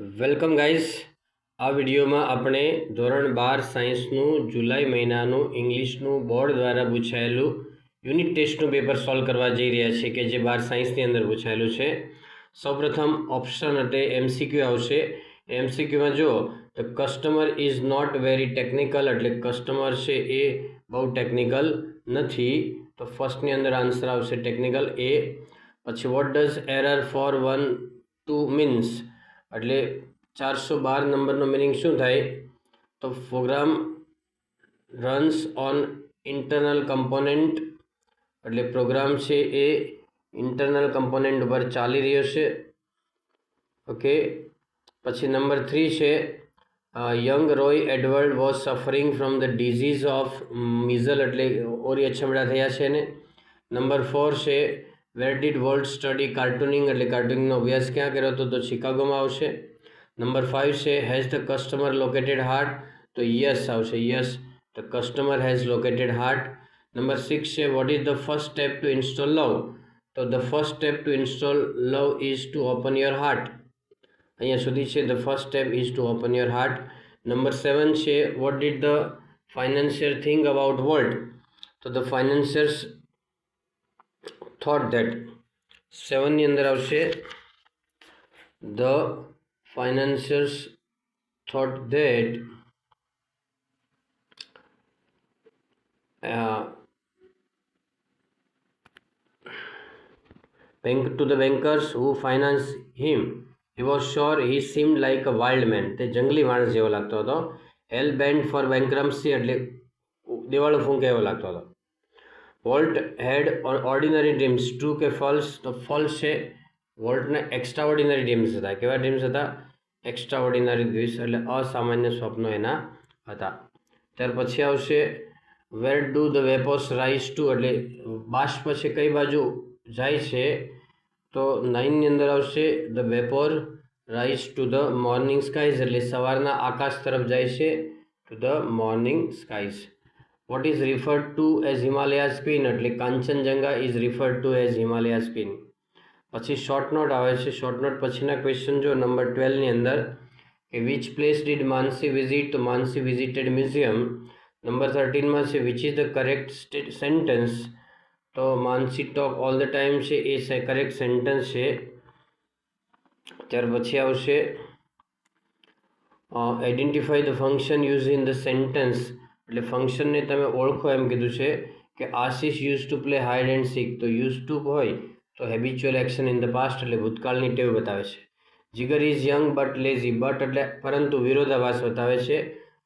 Welcome guys. આ વિડીયોમાં આપણે ધોરણ 12 સાયન્સનું જુલાઈ મહિનાનું ઇંગ્લિશનું બોર્ડ દ્વારા પૂછાયેલું યુનિટ ટેસ્ટનું પેપર સોલ્વ કરવા જઈ રહ્યા છીએ કે જે 12 સાયન્સની અંદર પૂછાયેલું છે. સૌપ્રથમ ઓપ્શન એટલે MCQ આવશે. MCQમાં જો the customer is not very technical એટલે કસ્ટમર છે એ બહુ ટેકનિકલ નથી, તો ફર્સ્ટની અંદર આન્સર આવશે ટેકનિકલ એ. પછી what does error four 1 2 means એટલે 412 નંબરનો મિનિંગ શું થાય? તો program runs on internal component એટલે પ્રોગ્રામ છે એ ઇન્ટરનલ કમ્પોનન્ટ ઉપર ચાલી રહ્યો છે. ઓકે. પછી નંબર 3 છે young Roy Edward was suffering from the disease of measles એટલે ઓરી અછબડા થયા છે ને. નંબર 4 છે where did Walt study cartooning એટલે કાર્ટૂનિંગનો અભ્યાસ ક્યાં કર્યો હતો? તો શિકાગોમાં આવશે. નંબર 5 છે has the customer located heart? તો યસ આવશે. Yes, the customer has located heart. Number 6 છે what is the first step to install love? તો the first step to install love is to open your heart. અહીંયા સુધી છે the first step is to open your heart. Number 7 છે what did the financier think about Walt? તો the financiers thought that. 7 ની અંદર આવશે the financiers thought that to the bankers who financed him he was sure he seemed like a wild man. તે જંગલી માણસ જેવો લાગતો હતો. hell bent for bankruptcy એટલે દિવાળો ફૂંકે એવો લાગતો હતો. વોલ્ટ હેડ ઓર્ડિનરી ડ્રીમ્સ, ટ્રુ કે ફોલ્સ? તો ફોલ્સ છે. વોલ્ટને એક્સ્ટ્રા ઓર્ડિનરી ડ્રીમ્સ હતા. કેવા ડ્રીમ્સ હતા? એક્સ્ટ્રા ઓર્ડિનરી ડ્રીમ્સ એટલે અસામાન્ય સ્વપ્નો એના હતા. ત્યાર પછી આવશે where do the vapours rise two એટલે બાષ્પ છે કઈ બાજુ જાય છે? તો 9 ની અંદર આવશે the vapour rise to the morning skies એટલે સવારના આકાશ તરફ જાય છે, to the morning skies. What is referred to as Himalaya's queen એટલે Kanchenjunga is referred to as Himalaya's queen. પછી શોર્ટ નોટ આવે છે. શોર્ટ નોટ પછીના ક્વેશ્ચન જો નંબર 12 ની અંદર કે which place did Mansi visit? તો માનસી વિઝિટેડ મ્યુઝિયમ. નંબર 13માં છે which is the correct sentence? તો માનસી ટોક ઓલ ધ ટાઈમ છે એ કરેક્ટ સેન્ટેન્સ છે. ત્યાર પછી આવશે identify the function use in the sentence એટલે ફંક્શનને તમે ઓળખો એમ કીધું છે કે Ashish use to play hide and seek. તો યુઝ ટુ હોય તો habitual action in the past એટલે ભૂતકાળની ટેવ બતાવે છે. Jigar is young but lazy, but એટલે પરંતુ વિરોધાભાસ બતાવે છે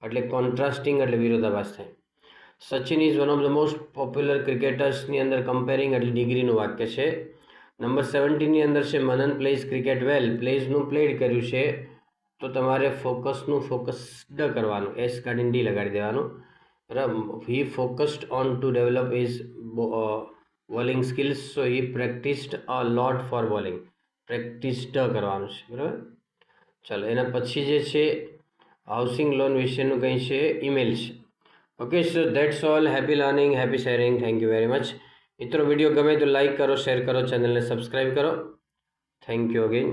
એટલે કોન્ટ્રાસ્ટિંગ એટલે વિરોધાભાસ થાય. Sachin is one of the most popular ક્રિકેટર્સની અંદર કમ્પેરિંગ એટલે ડિગ્રીનું વાક્ય છે. નંબર 17 ની અંદર છે મનન પ્લેઝ ક્રિકેટ વેલ. પ્લેઝનું પ્લેડ કર્યું છે તો તમારે ફોકસનું ફોકસ્ડ કરવાનું, એસ કાઢીને ડી લગાડી દેવાનું. બરાબર. He focused on to develop is bowling skills, so he practised a lot for bowling. Practised કરવાનું છે. બરાબર. ચાલો એના પછી જે છે હાઉસિંગ લોન વિશેનું કંઈ છે ઈમેલ છે. Okay, so that's all. Happy learning, happy sharing. Thank you very much. મિત્રો વિડીયો ગમે તો લાઈક કરો, શેર કરો, ચેનલને સબસ્ક્રાઈબ કરો. Thank you again.